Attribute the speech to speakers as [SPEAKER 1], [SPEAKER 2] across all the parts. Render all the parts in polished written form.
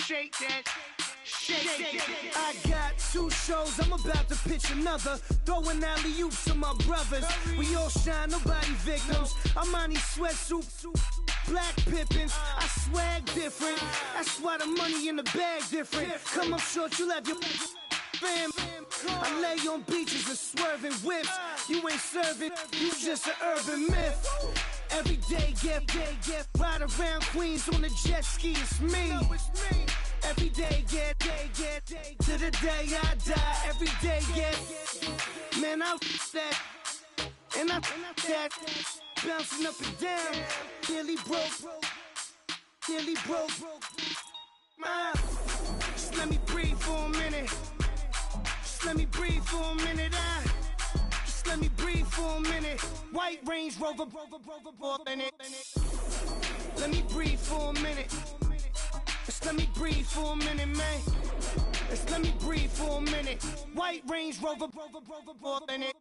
[SPEAKER 1] shake that. I got 2 shows, I'm about to pitch another. Throwing alley-oops to my brothers. We all shine, nobody victims. I'm on these sweatsuits, black Pippins. I swag different. That's why the money in the bag different. Come up short, you'll have your fam. I lay on beaches and swerving whips. You ain't serving, you just an urban myth. Every day, get ride around Queens on a jet ski, it's me. Every day, get to the day I die. Every day, get man, I that and I that bouncing up and down. Nearly broke. Just let me breathe for a minute. Just let me breathe for a minute. Just let me breathe for a minute. White Range Rover, in it. Let me breathe for a minute. Just let me breathe for a minute, man. Just let me breathe for a minute. White Range Rover, in it.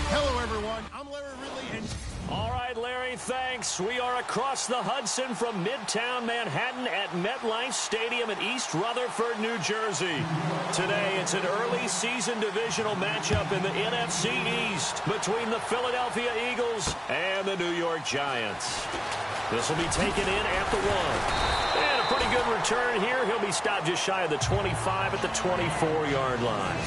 [SPEAKER 2] Hello, everyone. I'm Larry Ridley, and
[SPEAKER 3] all right, Larry, thanks. We are across the Hudson from Midtown Manhattan at MetLife Stadium in East Rutherford, New Jersey. Today, it's an early season divisional matchup in the NFC East between the Philadelphia Eagles and the New York Giants. This will be taken in at the 1. And a pretty good return here. He'll be stopped just shy of the 25 at the 24-yard line.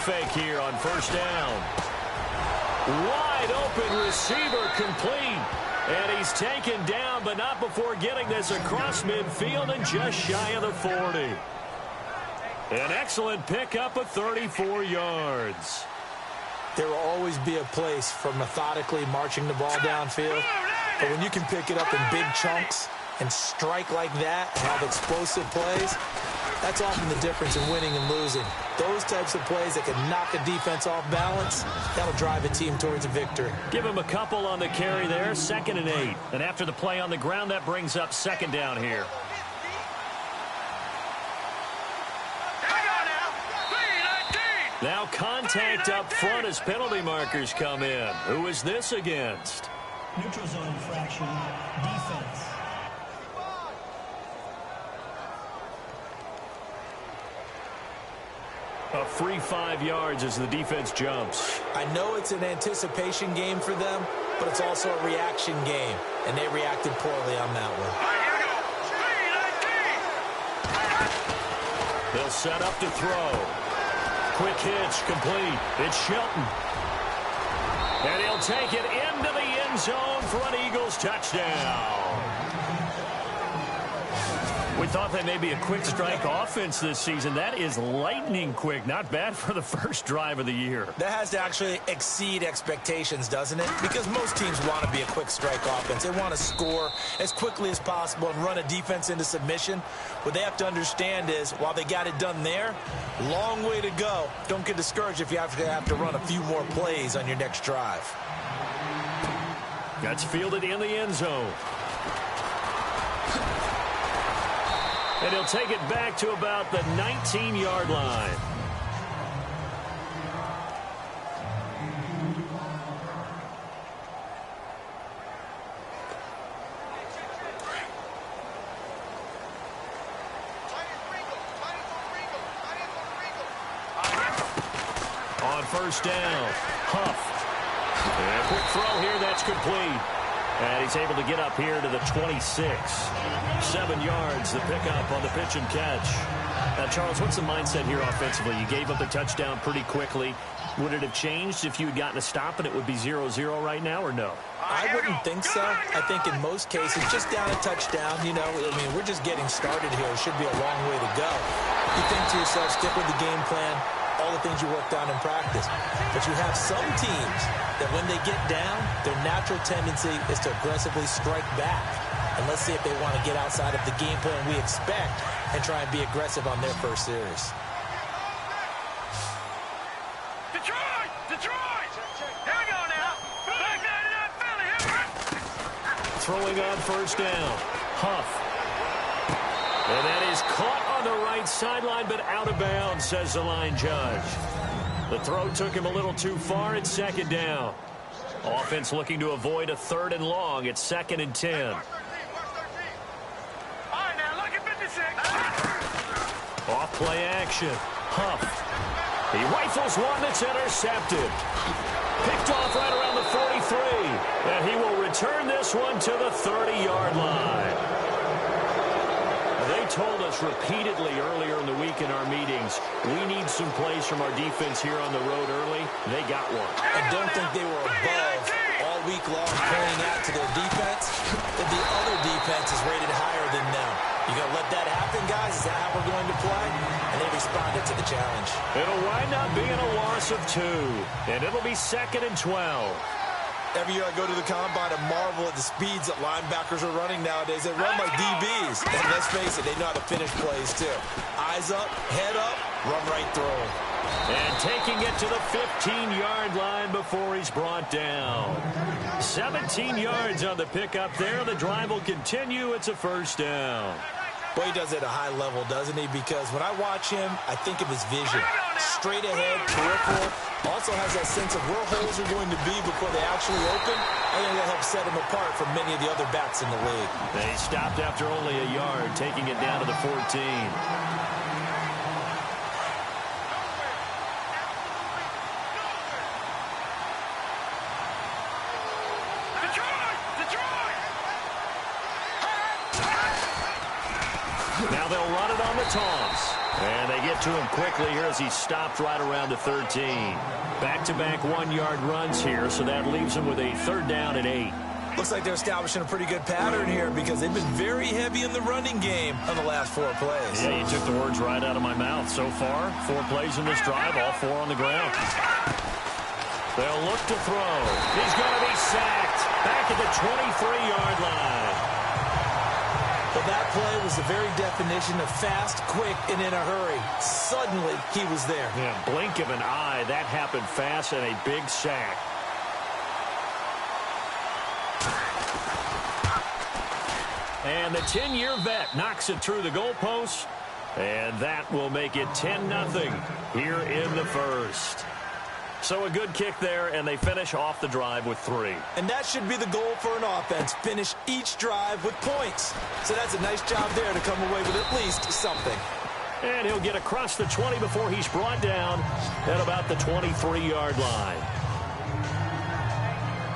[SPEAKER 3] Fake here on first down. Wide open receiver complete. And he's taken down, but not before getting this across midfield and just shy of the 40. An excellent pickup of 34 yards.
[SPEAKER 4] There will always be a place for methodically marching the ball downfield. But when you can pick it up in big chunks and strike like that and have explosive plays, that's often the difference in winning and losing. Those types of plays that can knock a defense off balance, that'll drive a team towards a victory.
[SPEAKER 3] Give him a couple on the carry there, 2nd and 8. And after the play on the ground, that brings up 2nd down here. Now contact up front as penalty markers come in. Who is this against?
[SPEAKER 5] Neutral zone infraction, defense.
[SPEAKER 3] A free 5 yards as the defense jumps.
[SPEAKER 4] I know it's an anticipation game for them, but it's also a reaction game, and they reacted poorly on that one.
[SPEAKER 3] They'll set up to throw. Quick hitch, complete. It's Shelton. And he'll take it into the end zone for an Eagles touchdown. We thought that may be a quick strike offense this season. That is lightning quick. Not bad for the first drive of the year.
[SPEAKER 4] That has to actually exceed expectations, doesn't it? Because most teams want to be a quick strike offense. They want to score as quickly as possible and run a defense into submission. What they have to understand is, while they got it done there, long way to go. Don't get discouraged if you have to run a few more plays on your next drive.
[SPEAKER 3] That's fielded in the end zone. And he'll take it back to about the 19-yard line. On first down, Huff. And a quick throw here, that's complete. And he's able to get up here to the 26. 7 yards, the pickup on the pitch and catch. Now, Charles, what's the mindset here offensively? You gave up a touchdown pretty quickly. Would it have changed if you had gotten a stop and it would be 0-0 right now, or no?
[SPEAKER 4] I wouldn't think so. I think in most cases, just down a touchdown, you know, I mean, we're just getting started here. It should be a long way to go. You think to yourself, stick with the game plan, all the things you worked on in practice. But you have some teams that when they get down, their natural tendency is to aggressively strike back. And let's see if they want to get outside of the game plan we expect and try and be aggressive on their first series.
[SPEAKER 6] Detroit! Here we go now. Back 99 Philly.
[SPEAKER 3] throwing on first down. Huff. And that is caught on the right sideline, but out of bounds, says the line judge. The throw took him a little too far. It's second down. Offense looking to avoid a 3rd and long. It's 2nd and 10.
[SPEAKER 6] All right, now look at 56.
[SPEAKER 3] Off play action. Huff. He rifles one that's intercepted. Picked off right around the 43. And he will return this one to the 30-yard line. They told us repeatedly earlier in the week in our meetings, we need some plays from our defense here on the road early. They got one.
[SPEAKER 4] I don't think they were above all week long pointing out to their defense that the other defense is rated higher than them. You going to let that happen, guys? Is that how we're going to play? And they responded to the challenge.
[SPEAKER 3] It'll wind up being a loss of 2, and it'll be 2nd and 12.
[SPEAKER 4] Every year I go to the combine and marvel at the speeds that linebackers are running nowadays. They run like DBs. And let's face it, they know how to finish plays too. Eyes up, head up, run right through them.
[SPEAKER 3] And taking it to the 15-yard line before he's brought down. 17 yards on the pickup there. The drive will continue. It's a first down.
[SPEAKER 4] Well, he does it at a high level, doesn't he? Because when I watch him, I think of his vision. Straight ahead, peripheral. Also has that sense of where holes are going to be before they actually open. I think that helps set him apart from many of the other backs in the league.
[SPEAKER 3] They stopped after only a yard, taking it down to the 14. Now they'll run it on the toss. And they get to him quickly here as he stopped right around the 13. Back-to-back 1-yard runs here, so that leaves him with a 3rd down and 8.
[SPEAKER 4] Looks like they're establishing a pretty good pattern here because they've been very heavy in the running game on the last 4 plays.
[SPEAKER 3] Yeah, you took the words right out of my mouth. So far, 4 plays in this drive, all 4 on the ground. They'll look to throw. He's going to be sacked back at the 23-yard line.
[SPEAKER 4] But that play was the very definition of fast, quick, and in a hurry. Suddenly, he was there.
[SPEAKER 3] Yeah, blink of an eye. That happened fast and a big sack. And the 10-year vet knocks it through the goalpost. And that will make it 10-0 here in the first. So a good kick there, and they finish off the drive with 3.
[SPEAKER 4] And that should be the goal for an offense. Finish each drive with points. So that's a nice job there to come away with at least something.
[SPEAKER 3] And he'll get across the 20 before he's brought down at about the 23-yard line.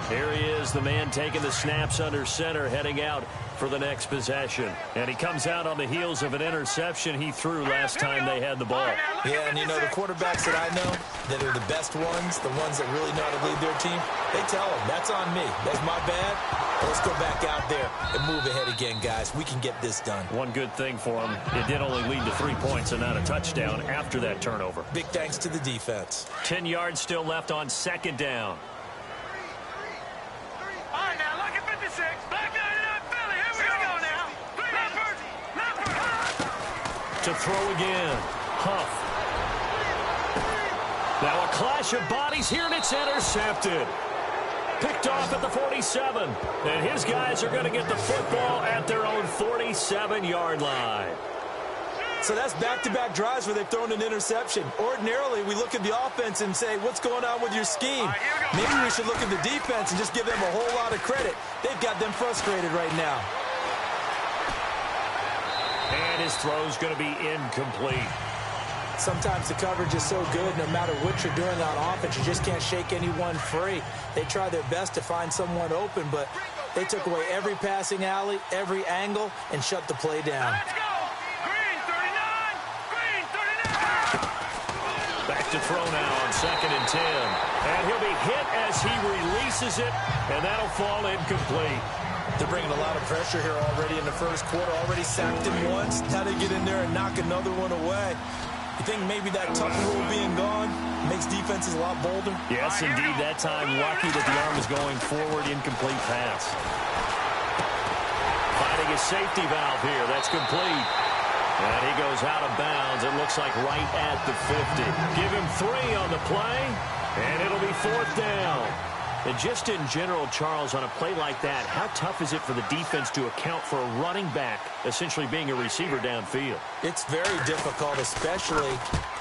[SPEAKER 3] Here he is, the man taking the snaps under center, heading out for the next possession. And he comes out on the heels of an interception he threw last time they had the ball.
[SPEAKER 4] Yeah, and you know, the quarterbacks that I know that are the best ones, the ones that really know how to lead their team, they tell them, that's on me. That's my bad. Let's go back out there and move ahead again, guys. We can get this done.
[SPEAKER 3] One good thing for him, it did only lead to 3 points and not a touchdown after that turnover.
[SPEAKER 4] Big thanks to the defense.
[SPEAKER 3] 10 yards still left on 2nd down.
[SPEAKER 6] All right, now look at 56. Black 99 Philly. Here we go now.
[SPEAKER 3] To throw again. Huff. Now a clash of bodies here, and it's intercepted. Picked off at the 47. And his guys are going to get the football at their own 47-yard line.
[SPEAKER 4] So that's back-to-back drives where they've thrown an interception. Ordinarily, we look at the offense and say, what's going on with your scheme? Maybe we should look at the defense and just give them a whole lot of credit. They've got them frustrated right now.
[SPEAKER 3] And his throw's going to be incomplete.
[SPEAKER 4] Sometimes the coverage is so good, no matter what you're doing on offense, you just can't shake anyone free. They try their best to find someone open, but they took away every passing alley, every angle, and shut the play down.
[SPEAKER 6] Let's go. Green 39. Green 39.
[SPEAKER 3] Back to throw now on 2nd and 10. And he'll be hit as he releases it, and that'll fall incomplete.
[SPEAKER 4] They're bringing a lot of pressure here already in the first quarter. Already sacked him once. Now they get in there and knock another one away. You think maybe that tough rule being gone makes defenses a lot bolder?
[SPEAKER 3] Yes, indeed. That time, lucky that the arm was going forward. Incomplete pass. Finding a safety valve here. That's complete. And he goes out of bounds. It looks like right at the 50. Give him 3 on the play, and it'll be 4th down. And just in general, Charles, on a play like that, how tough is it for the defense to account for a running back essentially being a receiver downfield?
[SPEAKER 4] It's very difficult, especially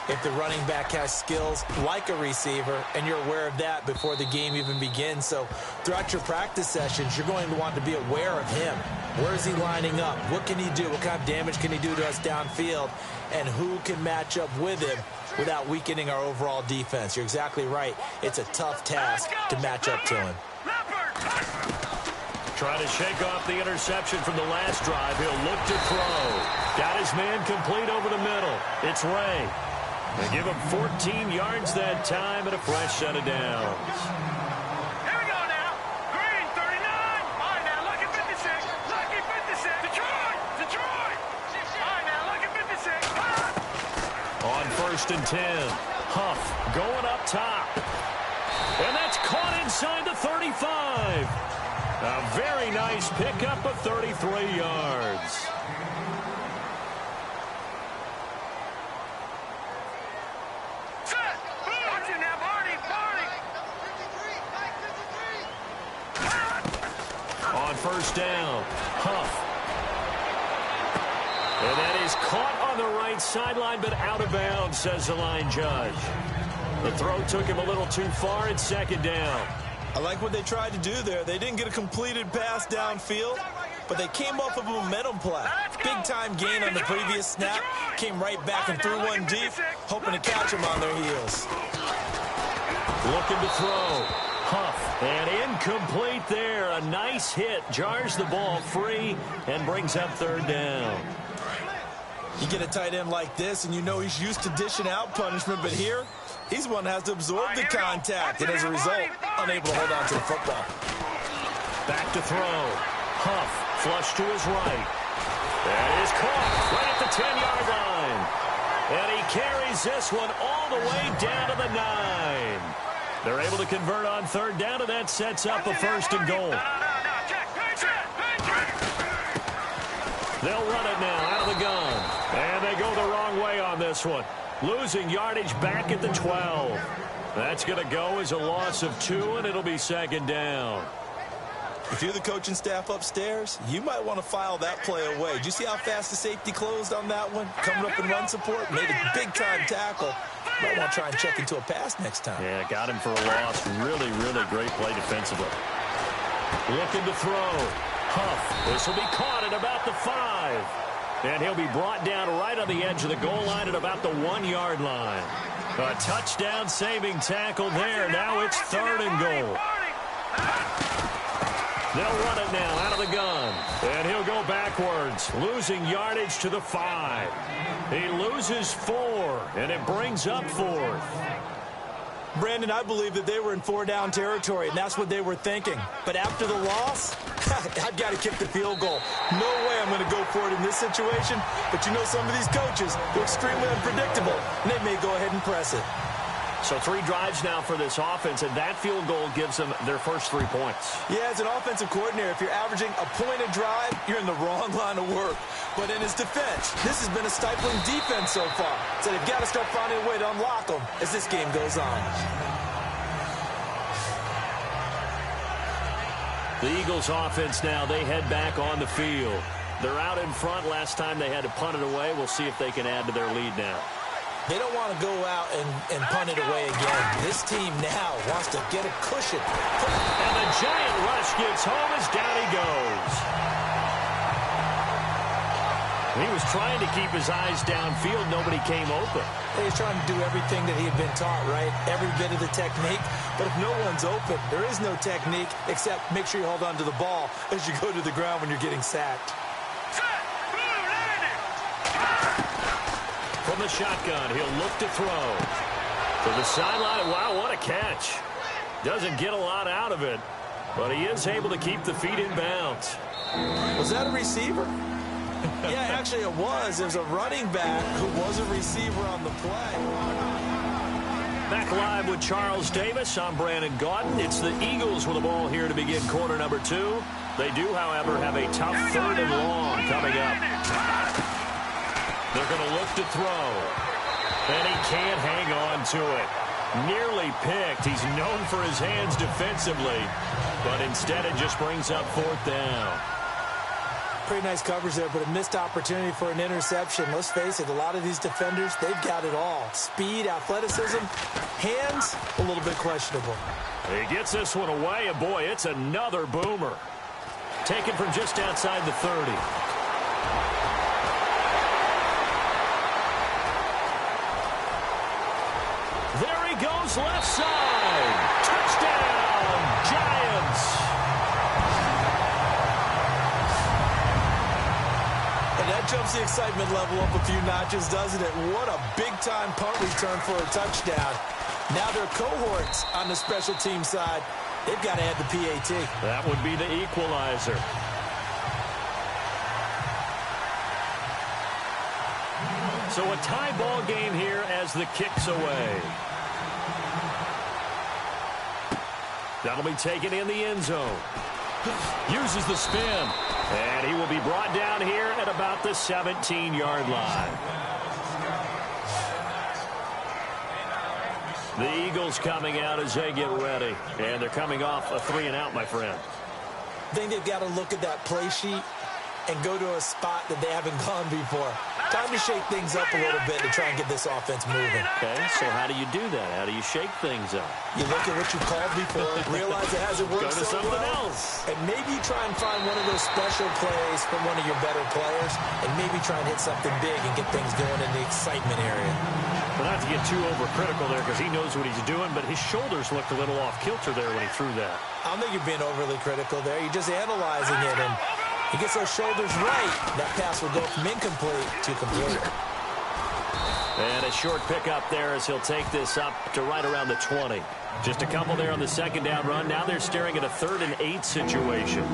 [SPEAKER 4] if the running back has skills like a receiver, and you're aware of that before the game even begins. So throughout your practice sessions, you're going to want to be aware of him. Where is he lining up? What can he do? What kind of damage can he do to us downfield? And who can match up with him without weakening our overall defense? You're exactly right. It's a tough task to match up to him.
[SPEAKER 3] Trying to shake off the interception from the last drive. He'll look to throw. Got his man complete over the middle. It's Ray. They give him 14 yards that time and a fresh set of downs.
[SPEAKER 6] Here we go now. Green, 39. All right, now, lucky 56. Lucky 56. Detroit. All right, now, lucky 56.
[SPEAKER 3] On 1st and 10. Huff going up top. And that's caught inside the 35. A very nice pickup of 33 yards. On 1st down, Huff. And that is caught on the right sideline, but out of bounds, says the line judge. The throw took him a little too far. It's 2nd down.
[SPEAKER 4] I like what they tried to do there. They didn't get a completed pass downfield, but they came off of a momentum play. Big-time gain on the previous snap. Came right back and threw one deep, hoping to catch them on their heels.
[SPEAKER 3] Looking to throw. Huff, and incomplete there. A nice hit. Jars the ball free and brings up 3rd down.
[SPEAKER 4] You get a tight end like this, and you know he's used to dishing out punishment, but here, he's one that has to absorb the contact, and as a result, unable to hold on to the football.
[SPEAKER 3] Back to throw. Huff, flush to his right. That is caught right at the 10-yard line. And he carries this one all the way down to the 9. They're able to convert on 3rd down, and that sets up a 1st and goal. They'll run it now out of the gun. And they go the wrong way on this one. Losing yardage back at the 12. That's going to go as a loss of 2, and it'll be 2nd down.
[SPEAKER 4] If you're the coaching staff upstairs, you might want to file that play away. Did you see how fast the safety closed on that one? Coming up in run support, made a big-time tackle. Might want to try and check into a pass next time.
[SPEAKER 3] Yeah, got him for a loss. Really, really great play defensively. Looking to throw. Huff. This will be caught at about the 5. And he'll be brought down right on the edge of the goal line at about the 1-yard line. A touchdown-saving tackle there. Now it's 3rd and goal. They'll run it now out of the gun. And he'll go backwards, losing yardage to the 5. He loses 4, and it brings up 4th.
[SPEAKER 4] Brandon, I believe that they were in 4-down territory, and that's what they were thinking. But after the loss, I've got to kick the field goal. No way I'm going to go for it in this situation. But you know some of these coaches, they're extremely unpredictable, and they may go ahead and press it.
[SPEAKER 3] So 3 drives now for this offense, and that field goal gives them their first 3 points.
[SPEAKER 4] Yeah, as an offensive coordinator, if you're averaging a point a drive, you're in the wrong line of work. But in his defense, this has been a stifling defense so far. So they've got to start finding a way to unlock them as this game goes on.
[SPEAKER 3] The Eagles offense now, they head back on the field. They're out in front. Last time they had to punt it away. We'll see if they can add to their lead now.
[SPEAKER 4] They don't want to go out and punt it away again. This team now wants to get a cushion.
[SPEAKER 3] And the giant rush gets home as down he goes. He was trying to keep his eyes downfield. Nobody came open.
[SPEAKER 4] He's trying to do everything that he had been taught, right? Every bit of the technique. But if no one's open, there is no technique except make sure you hold on to the ball as you go to the ground when you're getting sacked.
[SPEAKER 3] From the shotgun, he'll look to throw. To the sideline. Wow, what a catch. Doesn't get a lot out of it, but he is able to keep the feet in bounds.
[SPEAKER 4] Was that a receiver? Yeah, actually it was. There's a running back who was a receiver on the play.
[SPEAKER 3] Back live with Charles Davis. I'm Brandon Gaudin. It's the Eagles with the ball here to begin quarter number 2. They do, however, have a tough 3rd and long coming up. They're going to look to throw. And he can't hang on to it. Nearly picked. He's known for his hands defensively, but instead it just brings up 4th down.
[SPEAKER 4] Pretty nice coverage there, but a missed opportunity for an interception. Let's face it, a lot of these defenders, they've got it all. Speed, athleticism, hands, a little bit questionable.
[SPEAKER 3] He gets this one away, and boy, it's another boomer. Taken from just outside the 30. There he goes, left side. Touchdown, Giants.
[SPEAKER 4] And that jumps the excitement level up a few notches, doesn't it? What a big-time punt return for a touchdown. Now their cohorts on the special team side, they've got to add the PAT.
[SPEAKER 3] That would be the equalizer. So a tie ball game here as the kick's away. That'll be taken in the end zone. Uses the spin. And he will be brought down here at about the 17-yard line. The Eagles coming out as they get ready. And they're coming off a 3-and-out, my friend.
[SPEAKER 4] I think they've got to look at that play sheet and go to a spot that they haven't gone before. Time to shake things up a little bit to try and get this offense moving.
[SPEAKER 3] Okay, so how do you do that? How do you shake things up?
[SPEAKER 4] You look at what you called before, realize it hasn't worked
[SPEAKER 3] Go to
[SPEAKER 4] so
[SPEAKER 3] something
[SPEAKER 4] well,
[SPEAKER 3] else.
[SPEAKER 4] and maybe try and find one of those special plays from one of your better players, and maybe try and hit something big and get things going in the excitement area.
[SPEAKER 3] Well, not to get too overcritical there because he knows what he's doing, but his shoulders looked a little off kilter there when he threw that.
[SPEAKER 4] I don't think you're being overly critical there. You're just analyzing it, and he gets those shoulders right. That pass will go from incomplete to complete.
[SPEAKER 3] And a short pickup there as he'll take this up to right around the 20. Just a couple there on the 2nd down run. Now they're staring at a 3rd and 8 situation.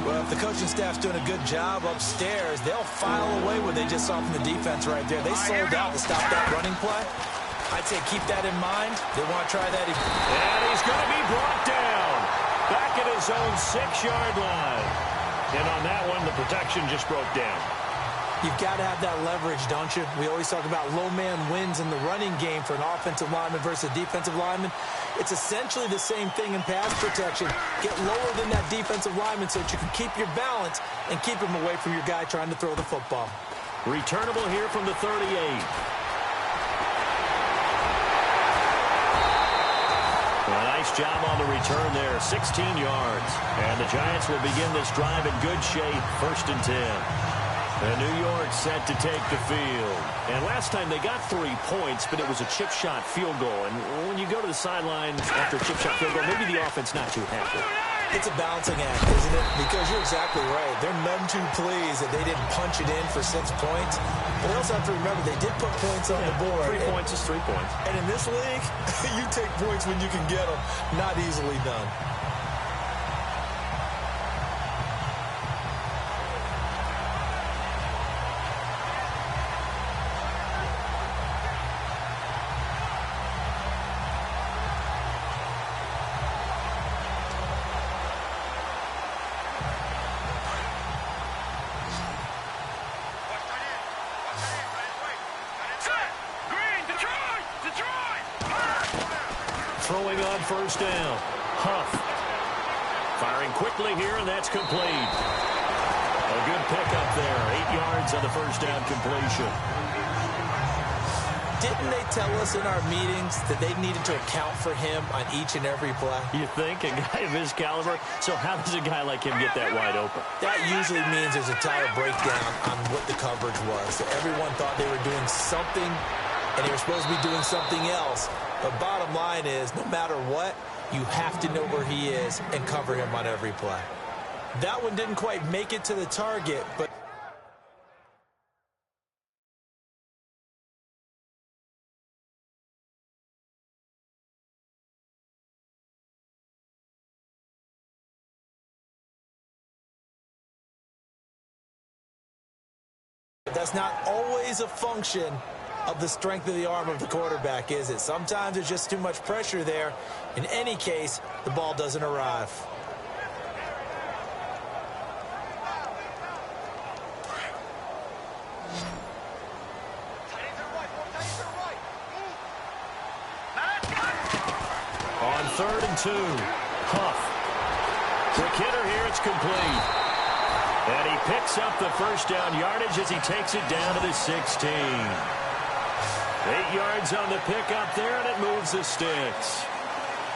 [SPEAKER 4] Well, if the coaching staff's doing a good job upstairs, they'll file away what they just saw from the defense right there. They sold out to stop that running play. I'd say keep that in mind. They want to try that.
[SPEAKER 3] And he's going to be brought down back at his own 6-yard line. And on that one, the protection just broke down.
[SPEAKER 4] You've got to have that leverage, don't you? We always talk about low man wins in the running game for an offensive lineman versus a defensive lineman. It's essentially the same thing in pass protection. Get lower than that defensive lineman so that you can keep your balance and keep him away from your guy trying to throw the football.
[SPEAKER 3] Returnable here from the 38. A nice job on the return there, 16 yards. And the Giants will begin this drive in good shape, 1st and 10. And New York set to take the field. And last time they got 3 points, but it was a chip shot field goal. And when you go to the sideline after a chip shot field goal, maybe the offense not too happy.
[SPEAKER 4] It's a balancing act, isn't it? Because you're exactly right. They're none too pleased that they didn't punch it in for 6 points. But they also have to remember they did put points on the board.
[SPEAKER 3] 3 points is 3 points.
[SPEAKER 4] And in this league, you take points when you can get them. Not easily done.
[SPEAKER 3] Throwing on 1st down. Huff. Firing quickly here, and that's complete. A good pickup there. 8 yards on the 1st down completion.
[SPEAKER 4] Didn't they tell us in our meetings that they needed to account for him on each and every play?
[SPEAKER 3] You think? A guy of his caliber? So how does a guy like him get that wide open?
[SPEAKER 4] That usually means there's a entire breakdown on what the coverage was. So everyone thought they were doing something, and they were supposed to be doing something else. But bottom line is, no matter what, you have to know where he is and cover him on every play. That one didn't quite make it to the target, but that's not always a function of the strength of the arm of the quarterback, is it? Sometimes there's just too much pressure there. In any case, the ball doesn't arrive.
[SPEAKER 3] 3rd and 2. Huff. Quick hitter here. It's complete. And he picks up the first down yardage as he takes it down to the 16. 8 yards on the pickup there, and it moves the sticks.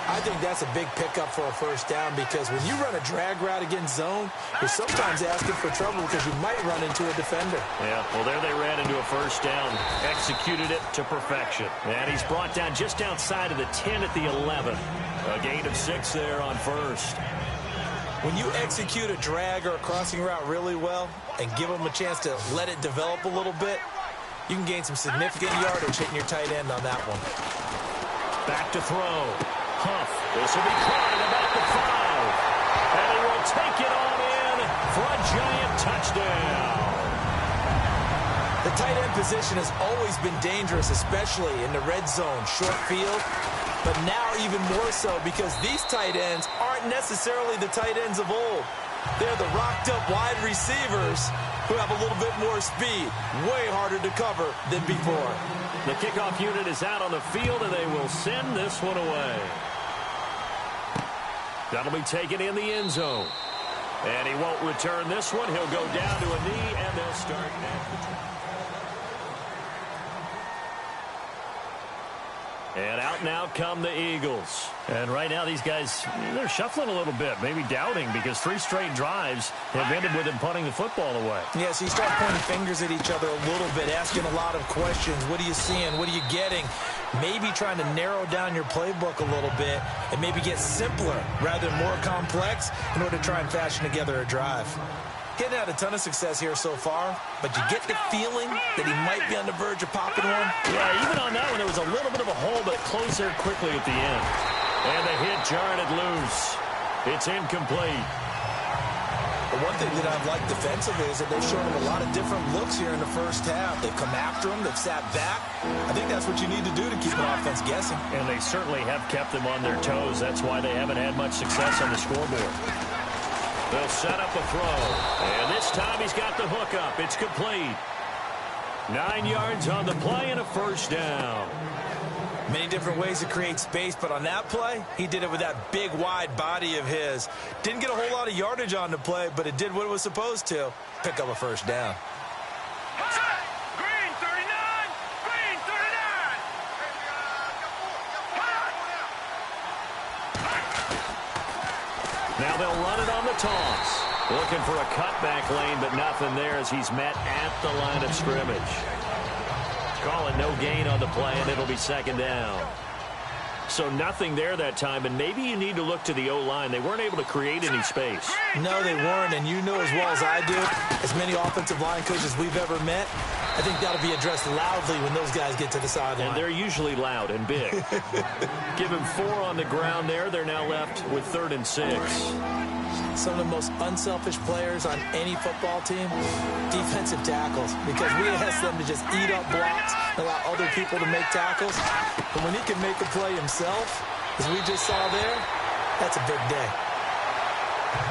[SPEAKER 4] I think that's a big pickup for a first down because when you run a drag route against zone, you're sometimes asking for trouble because you might run into a defender.
[SPEAKER 3] Yeah, well, there they ran into a first down. Executed it to perfection. And he's brought down just outside of the 10 at the 11. A gain of 6 there on first.
[SPEAKER 4] When you execute a drag or a crossing route really well and give them a chance to let it develop a little bit, you can gain some significant yardage hitting your tight end on that one.
[SPEAKER 3] Back to throw. Huff. This will be caught at about the 5. And he will take it on in for a giant touchdown.
[SPEAKER 4] The tight end position has always been dangerous, especially in the red zone, short field. But now even more so because these tight ends aren't necessarily the tight ends of old. They're the rocked-up wide receivers who have a little bit more speed. Way harder to cover than before.
[SPEAKER 3] The kickoff unit is out on the field, and they will send this one away. That'll be taken in the end zone. And he won't return this one. He'll go down to a knee, and they'll start at the 20. And out now come the Eagles. And right now these guys, they're shuffling a little bit, maybe doubting, because 3 straight drives have ended with them punting the football away.
[SPEAKER 4] Yeah, so you start pointing fingers at each other a little bit, asking a lot of questions. What are you seeing? What are you getting? Maybe trying to narrow down your playbook a little bit and maybe get simpler rather than more complex in order to try and fashion together a drive. Getting had a ton of success here so far, but you get the feeling that he might be on the verge of popping one.
[SPEAKER 3] Yeah, even on that one, there was a little bit of a hole, but closed there quickly at the end. And the hit jarred it loose. It's incomplete.
[SPEAKER 4] The one thing that I've liked defensively is that they've shown him a lot of different looks here in the first half. They've come after him. They've sat back. I think that's what you need to do to keep an offense guessing.
[SPEAKER 3] And they certainly have kept them on their toes. That's why they haven't had much success on the scoreboard. They'll set up a throw. And this time he's got the hook up. It's complete. 9 yards on the play and a first down.
[SPEAKER 4] Many different ways to create space, but on that play, he did it with that big, wide body of his. Didn't get a whole lot of yardage on the play, but it did what it was supposed to. Pick up a first down.
[SPEAKER 6] Green 39! Green 39!
[SPEAKER 3] Now they'll run it on the toss. Looking for a cutback lane, but nothing there as he's met at the line of scrimmage. Calling no gain on the play, and it'll be second down. So nothing there that time, and maybe you need to look to the O-line. They weren't able to create any space.
[SPEAKER 4] No, they weren't, and you know as well as I do, as many offensive line coaches we've ever met, I think that'll be addressed loudly when those guys get to the sideline.
[SPEAKER 3] And they're usually loud and big. Give him 4 on the ground there. They're now left with 3rd and 6.
[SPEAKER 4] Some of the most unselfish players on any football team, defensive tackles, because we ask them to just eat up blocks and allow other people to make tackles. But when he can make a play himself, as we just saw there, that's a big day.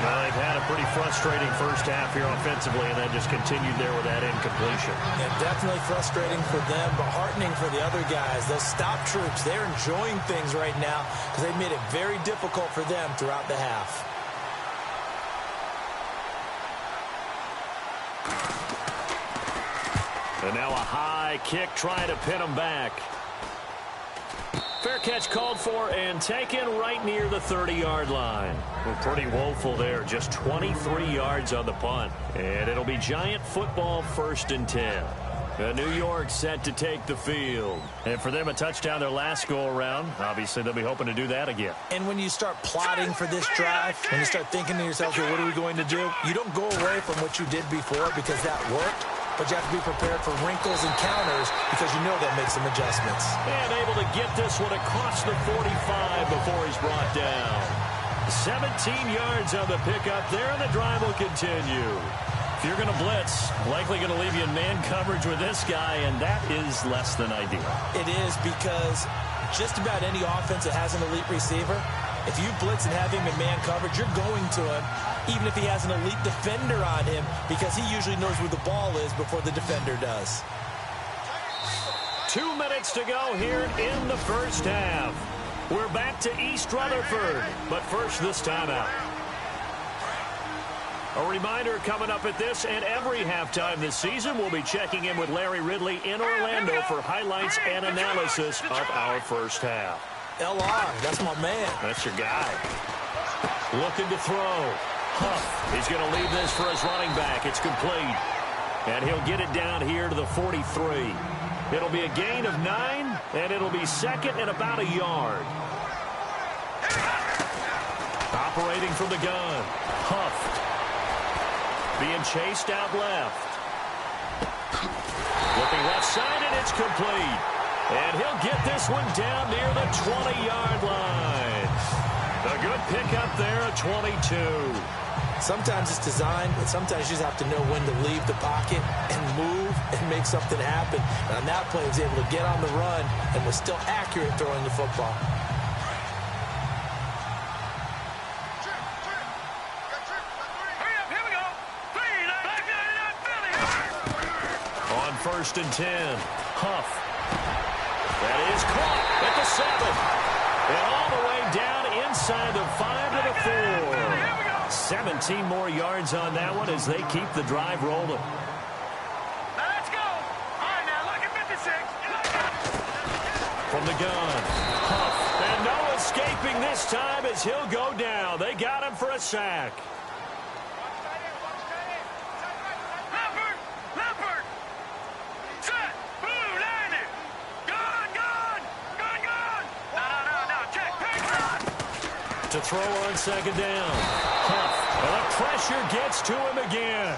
[SPEAKER 3] Well, they've had a pretty frustrating first half here offensively, and then just continued there with that incompletion.
[SPEAKER 4] Yeah, definitely frustrating for them, but heartening for the other guys. Those stop troops, they're enjoying things right now because they've made it very difficult for them throughout the half.
[SPEAKER 3] And now a high kick trying to pin him back. Fair catch called for and taken right near the 30-yard line. Well, pretty woeful there. Just 23 yards on the punt. And it'll be Giant football 1st and 10. New York set to take the field. And for them, a touchdown their last go-around. Obviously, they'll be hoping to do that again.
[SPEAKER 4] And when you start plotting for this drive, when you start thinking to yourself, okay, what are we going to do? You don't go away from what you did before because that worked. But you have to be prepared for wrinkles and counters because you know they'll make some adjustments.
[SPEAKER 3] And able to get this one across the 45 before he's brought down. 17 yards on the pickup there, and the drive will continue. If you're going to blitz, likely going to leave you in man coverage with this guy, and that is less than ideal.
[SPEAKER 4] It is because just about any offense that has an elite receiver, if you blitz and have him in man coverage, you're going to him, even if he has an elite defender on him, because he usually knows where the ball is before the defender does.
[SPEAKER 3] 2 minutes to go here in the first half. We're back to East Rutherford, but first this timeout. A reminder coming up at this and every halftime this season, we'll be checking in with Larry Ridley in Orlando for highlights and analysis of our first half.
[SPEAKER 4] LR, that's my man.
[SPEAKER 3] That's your guy. Looking to throw. Huff, he's going to leave this for his running back. It's complete. And he'll get it down here to the 43. It'll be a gain of 9, and it'll be second and about a yard. Operating from the gun. Huff. Being chased out left. Looking left side, and it's complete. And he'll get this one down near the 20-yard line. A good pickup there at 22.
[SPEAKER 4] Sometimes it's designed, but sometimes you just have to know when to leave the pocket and move and make something happen. And on that play, he was able to get on the run and was still accurate throwing the football.
[SPEAKER 3] On 1st and 10, Huff. That is caught at the 7. And all the way down inside the 5 to the 4. 17 more yards on that one as they keep the drive rolling.
[SPEAKER 6] Let's go. All right, now look at 56.
[SPEAKER 3] From the gun, Huff. And no escaping this time as he'll go down. They got him for a sack.
[SPEAKER 6] Leopard. Set. Blue landed. Gone. No. Check. Pass.
[SPEAKER 3] To throw on 2nd down. Huff. And the pressure gets to him again.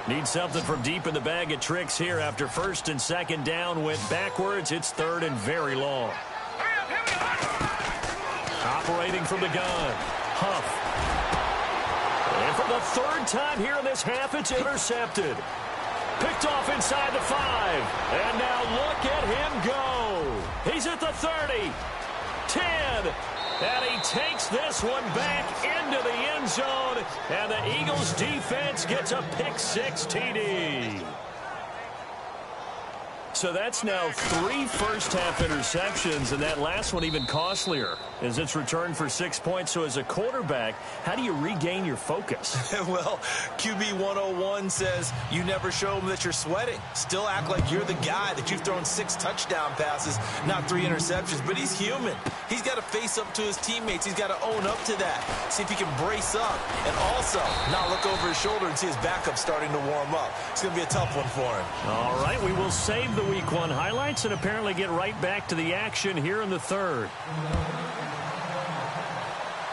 [SPEAKER 3] Need something from deep in the bag of tricks here after 1st and 2nd down went backwards. It's 3rd and very long. Operating from the gun. Huff. And for the 3rd time here in this half, it's intercepted. Picked off inside the 5. And now look at him go. He's at the 30. 10. And he takes this one back into the end zone. And the Eagles defense gets a pick-6 TD. So that's now 3 first-half interceptions, and that last one even costlier as it's returned for 6 points. So as a quarterback, how do you regain your focus?
[SPEAKER 4] Well, QB 101 says you never show them that you're sweating. Still act like you're the guy, that you've thrown 6 touchdown passes, not 3 interceptions. But he's human. He's got to face up to his teammates. He's got to own up to that. See if he can brace up and also not look over his shoulder and see his backup starting to warm up. It's going to be a tough one for him.
[SPEAKER 3] All right, we will save the Week 1 highlights and apparently get right back to the action here in the 3rd.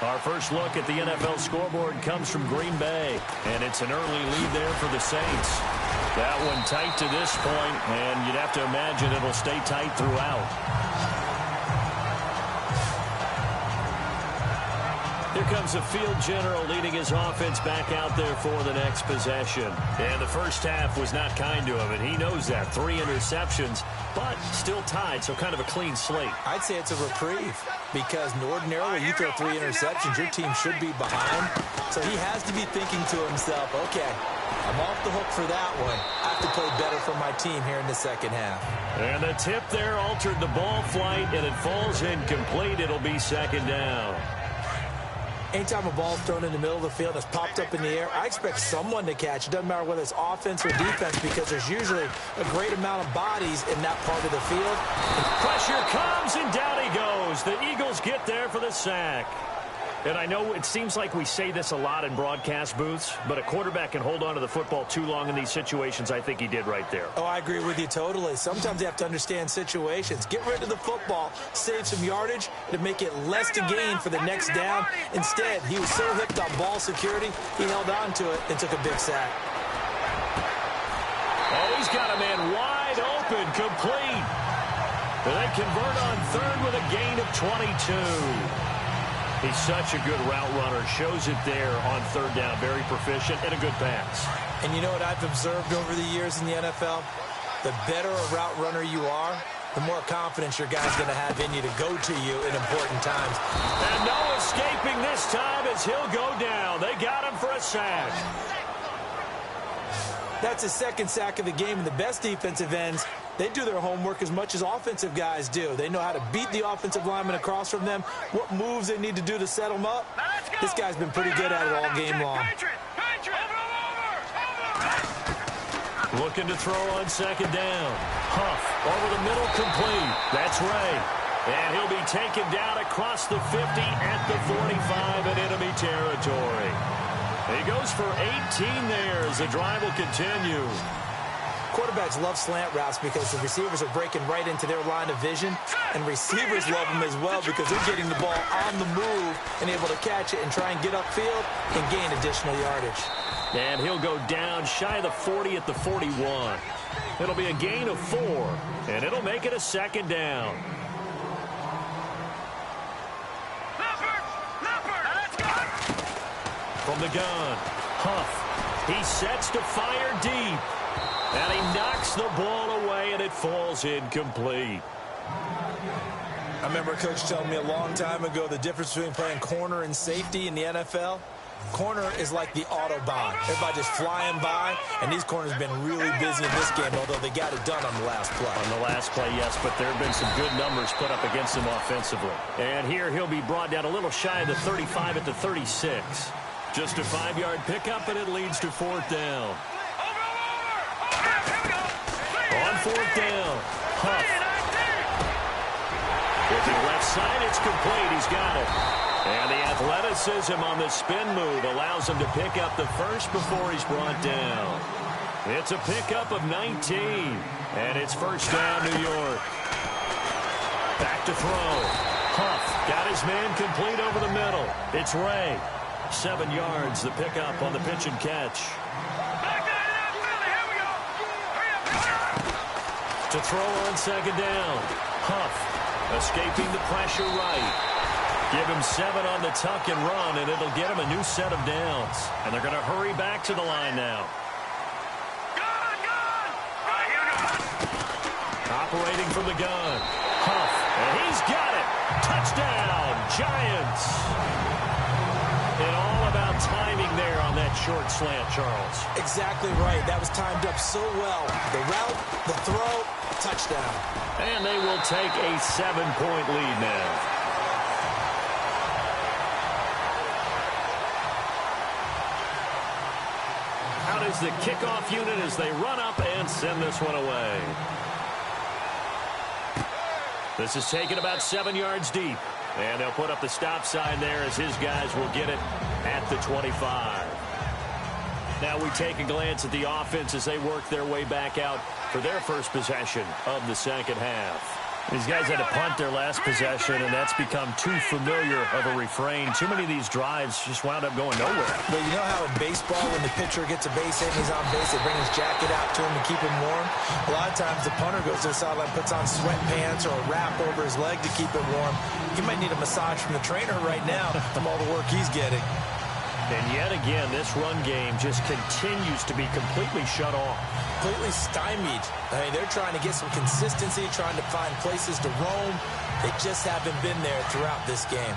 [SPEAKER 3] Our first look at the NFL scoreboard comes from Green Bay, and it's an early lead there for the Saints. That one tight to this point, and you'd have to imagine it'll stay tight throughout. Here comes the field general leading his offense back out there for the next possession. And the first half was not kind to him, and he knows that. 3 interceptions, but still tied, so kind of a clean slate.
[SPEAKER 4] I'd say it's a reprieve because ordinarily you throw 3 interceptions, your team should be behind. So he has to be thinking to himself, okay, I'm off the hook for that one. I have to play better for my team here in the second half.
[SPEAKER 3] And the tip there altered the ball flight, and it falls incomplete. It'll be 2nd down.
[SPEAKER 4] Anytime a ball's thrown in the middle of the field and it's popped up in the air, I expect someone to catch. It doesn't matter whether it's offense or defense because there's usually a great amount of bodies in that part of the field.
[SPEAKER 3] Pressure comes, and down he goes. The Eagles get there for the sack. And I know it seems like we say this a lot in broadcast booths, but a quarterback can hold on to the football too long in these situations. I think he did right there.
[SPEAKER 4] Oh, I agree with you totally. Sometimes you have to understand situations. Get rid of the football, save some yardage to make it less to gain for the next down. Instead, he was so hipped on ball security, he held on to it and took a big sack.
[SPEAKER 3] Oh, he's got a man wide open, complete. And they convert on 3rd with a gain of 22. He's such a good route runner. Shows it there on 3rd down. Very proficient and a good pass.
[SPEAKER 4] And you know what I've observed over the years in the NFL? The better a route runner you are, the more confidence your guy's going to have in you to go to you in important times.
[SPEAKER 3] And no escaping this time as he'll go down. They got him for a sack.
[SPEAKER 4] That's his 2nd sack of the game, and the best defensive ends they do their homework as much as offensive guys do. They know how to beat the offensive lineman across from them, what moves they need to do to set them up. This guy's been pretty good at it all game long.
[SPEAKER 3] Looking to throw on second down. Huff over the middle, complete. That's Ray. And he'll be taken down across the 50 at the 45 in enemy territory. He goes for 18 there as the drive will continue.
[SPEAKER 4] Quarterbacks love slant routes because the receivers are breaking right into their line of vision, and receivers love them as well because they're getting the ball on the move and able to catch it and try and get upfield and gain additional yardage.
[SPEAKER 3] And he'll go down shy of the 40 at the 41. It'll be a gain of 4, and it'll make it a second down. From the gun, Huff. He sets to fire deep. And he knocks the ball away, and it falls incomplete.
[SPEAKER 4] I remember a coach telling me a long time ago the difference between playing corner and safety in the NFL. Corner is like the Autobahn. Everybody just flying by, and these corners have been really busy in this game, although they got it done on the last play.
[SPEAKER 3] On the last play, yes, but there have been some good numbers put up against him offensively. And here he'll be brought down a little shy of the 35 at the 36. Just a 5-yard pickup, and it leads to 4th down. On 4th down, Huff. With the left side, it's complete. He's got it. And the athleticism on the spin move allows him to pick up the first before he's brought down. It's a pickup of 19, and it's 1st down, New York. Back to throw. Huff got his man complete over the middle. It's Ray. 7 yards, the pickup on the pitch and catch. To throw on second down. Huff escaping the pressure right. Give him 7 on the tuck and run, and it'll get him a new set of downs. And they're going to hurry back to the line now. Operating from the gun. Huff, and he's got it. Touchdown, Giants. And all about timing there on that short slant, Charles.
[SPEAKER 4] Exactly right. That was timed up so well. The route, the throw, touchdown.
[SPEAKER 3] And they will take a 7-point lead now. Out is the kickoff unit as they run up and send this one away. This is taken about 7 yards deep. And they'll put up the stop sign there as his guys will get it at the 25. Now we take a glance at the offense as they work their way back out for their first possession of the second half. These guys had to punt their last possession, and that's become too familiar of a refrain. Too many of these drives just wound up going nowhere.
[SPEAKER 4] But you know how in baseball, when the pitcher gets a base hit and he's on base, they bring his jacket out to him to keep him warm? A lot of times the punter goes to the sideline, puts on sweatpants or a wrap over his leg to keep it warm. He might need a massage from the trainer right now from all the work he's getting.
[SPEAKER 3] And yet again, this run game just continues to be completely shut off.
[SPEAKER 4] Completely stymied. I mean, they're trying to get some consistency, trying to find places to roam. They just haven't been there throughout this game.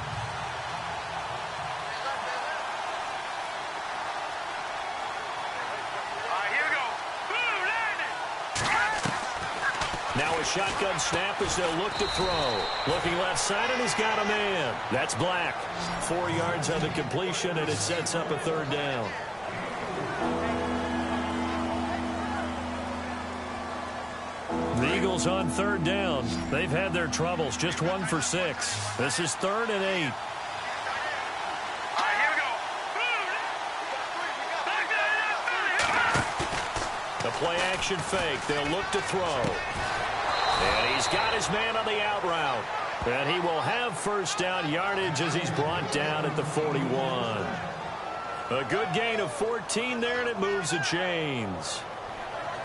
[SPEAKER 3] Now a shotgun snap as they'll look to throw. Looking left side, and he's got a man. That's Black. 4 yards on the completion, and it sets up a 3rd down. The Eagles on 3rd down. They've had their troubles. Just 1 for 6. This is 3rd and 8. The play action fake. They'll look to throw. And he's got his man on the out route. And he will have 1st down yardage as he's brought down at the 41. A good gain of 14 there, and it moves the chains.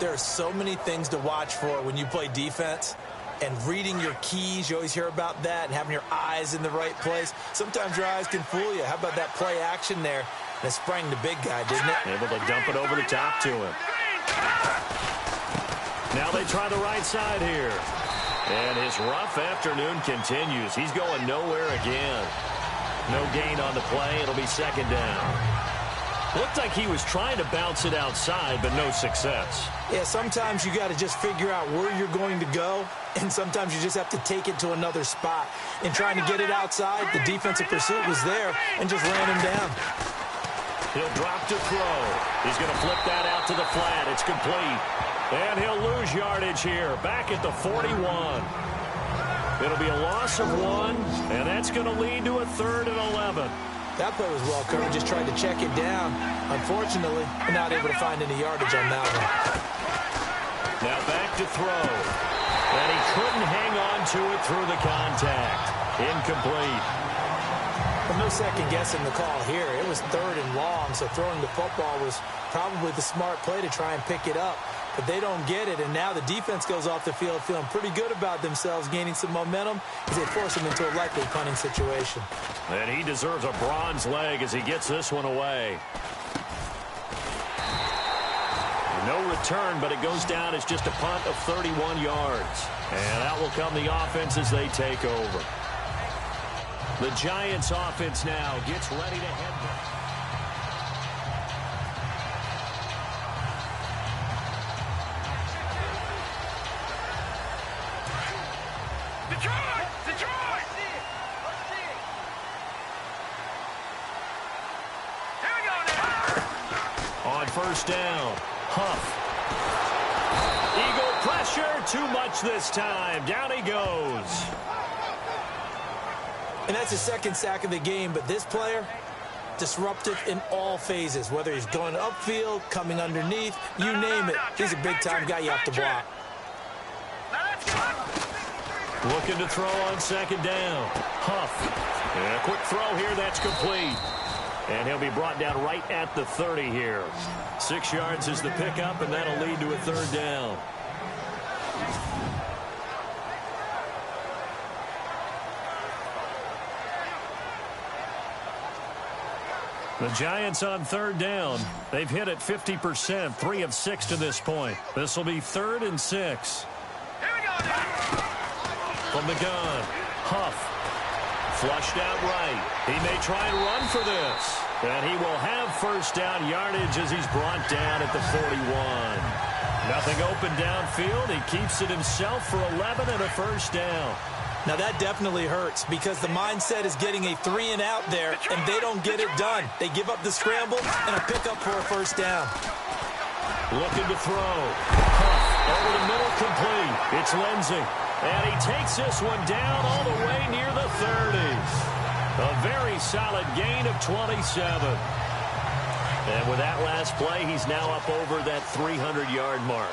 [SPEAKER 4] There are so many things to watch for when you play defense. And reading your keys, you always hear about that, and having your eyes in the right place. Sometimes your eyes can fool you. How about that play action there? That sprang the big guy, didn't it?
[SPEAKER 3] Able to dump it over the top to him. Now they try the right side here. And his rough afternoon continues. He's going nowhere again. No gain on the play. It'll be 2nd down. Looked like he was trying to bounce it outside, but no success.
[SPEAKER 4] Yeah, sometimes you got to just figure out where you're going to go, and sometimes you just have to take it to another spot. In trying to get it outside, the defensive pursuit was there and just ran him down.
[SPEAKER 3] He'll drop to throw. He's going to flip that out to the flat. It's complete. And he'll lose yardage here, back at the 41. It'll be a loss of 1, and that's going to lead to a 3rd and 11.
[SPEAKER 4] That play was well covered, just tried to check it down. Unfortunately, we're not able to find any yardage on that one.
[SPEAKER 3] Now back to throw. And he couldn't hang on to it through the contact. Incomplete.
[SPEAKER 4] But no second guessing the call here. It was 3rd and long, so throwing the football was probably the smart play to try and pick it up. But they don't get it, and now the defense goes off the field feeling pretty good about themselves, gaining some momentum as they force them into a likely punting situation.
[SPEAKER 3] And he deserves a bronze leg as he gets this one away. No return, but it goes down as just a punt of 31 yards. And out will come the offense as they take over. The Giants offense now gets ready to head back.
[SPEAKER 6] Detroit! Detroit! Here we go now.
[SPEAKER 3] On first down, Huff. Eagle pressure, too much this time. Down he goes.
[SPEAKER 4] And that's his 2nd sack of the game, but this player, disruptive in all phases, whether he's going upfield, coming underneath, you name it. He's a big-time guy you have to block.
[SPEAKER 3] Looking to throw on 2nd down. Huff. And a quick throw here, that's complete. And he'll be brought down right at the 30 here. 6 yards is the pickup, and that'll lead to a 3rd down. The Giants on 3rd down. They've hit it 50%, 3 of 6 to this point. This will be 3rd and 6. From the gun, Huff. Flushed out right. He may try and run for this. And he will have first down yardage as he's brought down at the 41. Nothing open downfield. He keeps it himself for 11 and a first down.
[SPEAKER 4] Now that definitely hurts because the mindset is getting a 3 and out there, and they don't get it done. They give up the scramble and a pickup for a first down.
[SPEAKER 3] Looking to throw. Huff over the middle, complete. It's Lindsey. And he takes this one down all the way near the 30s. A very solid gain of 27. And with that last play, he's now up over that 300-yard mark.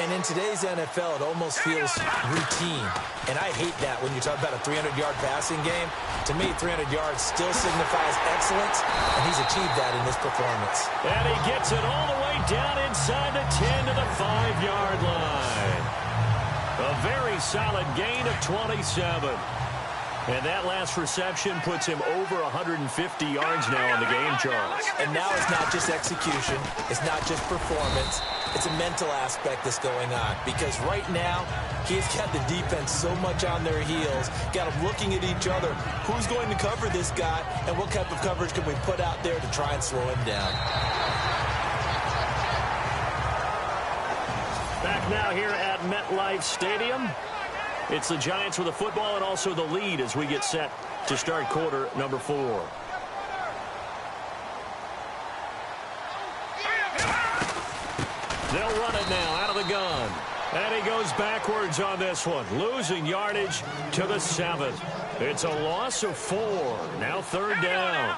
[SPEAKER 4] And in today's NFL, it almost feels routine. And I hate that when you talk about a 300-yard passing game. To me, 300 yards still signifies excellence, and he's achieved that in this performance.
[SPEAKER 3] And he gets it all the way down inside the 10 to the 5-yard line. A very solid gain of 27. And that last reception puts him over 150 yards now on the game, Charles.
[SPEAKER 4] And now it's not just execution. It's not just performance. It's a mental aspect that's going on. Because right now, he's got the defense so much on their heels, got them looking at each other. Who's going to cover this guy, and what type of coverage can we put out there to try and slow him down?
[SPEAKER 3] Back now here at MetLife Stadium. It's the Giants with the football and also the lead as we get set to start quarter number 4. They'll run it now out of the gun. And he goes backwards on this one, losing yardage to the 7. It's a loss of 4. Now 3rd down.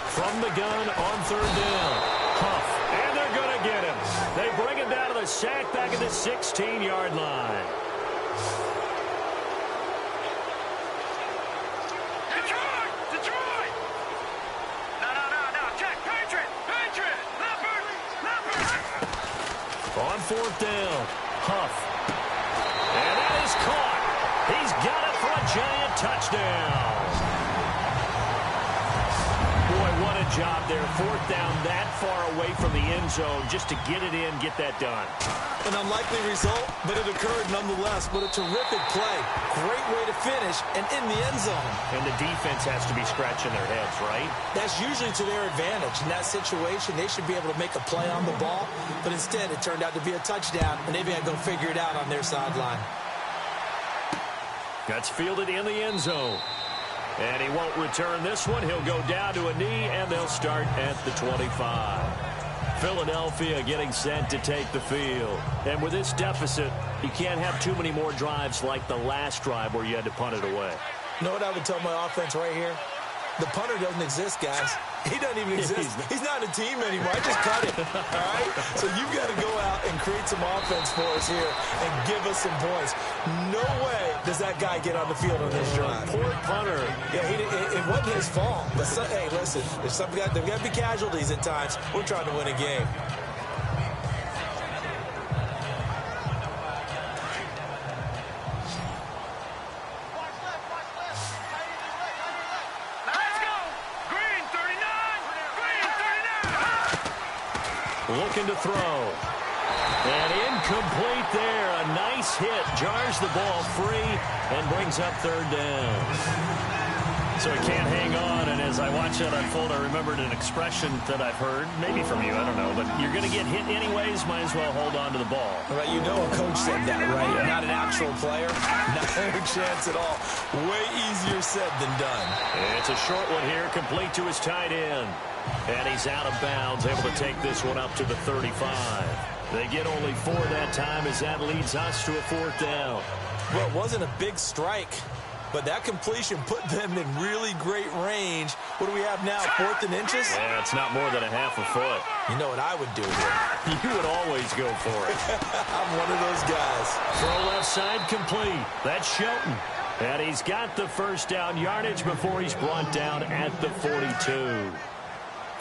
[SPEAKER 3] From the gun on 3rd down. Huff, and they're going to get him. They bring him down to the sack back at the 16-yard line.
[SPEAKER 6] Detroit! Detroit! No, check. Patriot! Leopard!
[SPEAKER 3] On 4th down, Huff. And that is caught. He's got it for a Giant touchdown. Boy, what a job there. 4th down that far away from the end zone just to get it in, get that done.
[SPEAKER 4] An unlikely result, but it occurred nonetheless. What a terrific play. Great way to finish, and in the end zone.
[SPEAKER 3] And the defense has to be scratching their heads, right?
[SPEAKER 4] That's usually to their advantage. In that situation, they should be able to make a play on the ball, but instead it turned out to be a touchdown, and they've got to go figure it out on their sideline.
[SPEAKER 3] That's fielded in the end zone. And he won't return this one. He'll go down to a knee, and they'll start at the 25. Philadelphia getting set to take the field. And with this deficit, you can't have too many more drives like the last drive where you had to punt it away.
[SPEAKER 4] You know what I would tell my offense right here? The punter doesn't exist, guys. He doesn't even exist. He's not a team anymore. I just cut it, all right? So you've got to go out and create some offense for us here and give us some points. No way does that guy get on the field on this drive.
[SPEAKER 3] Poor punter.
[SPEAKER 4] Yeah, it wasn't his fault. But hey, listen, there's there've got to be casualties at times. We're trying to win a game.
[SPEAKER 3] Looking to throw. And incomplete there. A nice hit. Jars the ball free and brings up third down. So he can't hang on. And as I watch that unfold, I remembered an expression that I've heard, maybe from you, I don't know, but you're going to get hit anyways, might as well hold on to the ball.
[SPEAKER 4] Right, you know a coach said that, right? Yeah. Not an actual player. No chance at all. Way easier said than done.
[SPEAKER 3] It's a short one here, complete to his tight end. And he's out of bounds, able to take this one up to the 35. They get only 4 that time as that leads us to a fourth down.
[SPEAKER 4] Well, it wasn't a big strike, but that completion put them in really great range. What do we have now, 4th and inches?
[SPEAKER 3] Yeah, it's not more than a half a foot.
[SPEAKER 4] You know what I would do here?
[SPEAKER 3] You would always go for it.
[SPEAKER 4] I'm one of those guys.
[SPEAKER 3] Throw left side complete. That's Shelton. And he's got the first down yardage before he's brought down at the 42.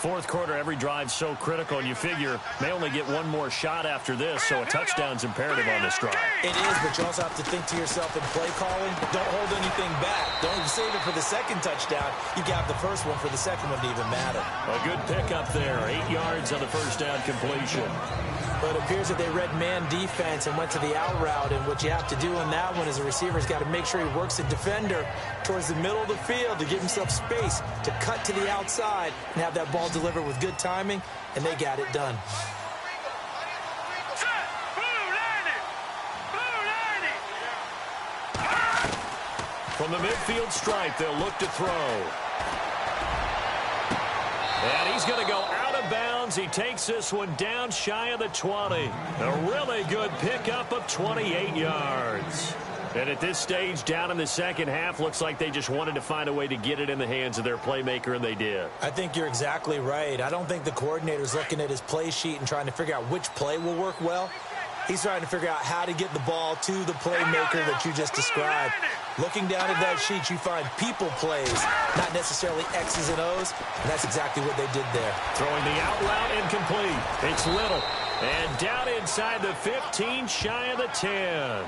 [SPEAKER 3] Fourth quarter, every drive's so critical, and you figure may only get one more shot after this, so a touchdown's imperative on this drive.
[SPEAKER 4] It is, but you also have to think to yourself in play calling, don't hold anything back. Don't save it for the second touchdown. You got the first one for the second one to even matter.
[SPEAKER 3] A good pickup there, 8 yards on the first down completion.
[SPEAKER 4] But it appears that they read man defense and went to the out route, and what you have to do on that one is the receiver's got to make sure he works the defender towards the middle of the field to give himself space to cut to the outside and have that ball delivered with good timing, and they got it done.
[SPEAKER 3] From the midfield stripe, they'll look to throw. And he's going to go out of bounds. He takes this one down shy of the 20. A really good pickup of 28 yards. And at this stage, down in the second half, looks like they just wanted to find a way to get it in the hands of their playmaker, and they did.
[SPEAKER 4] I think you're exactly right. I don't think the coordinator's looking at his play sheet and trying to figure out which play will work well. He's trying to figure out how to get the ball to the playmaker that you just described. Looking down at that sheet, you find people plays, not necessarily X's and O's, and that's exactly what they did there.
[SPEAKER 3] Throwing the out route incomplete. It's Little. And down inside the 15, shy of the 10.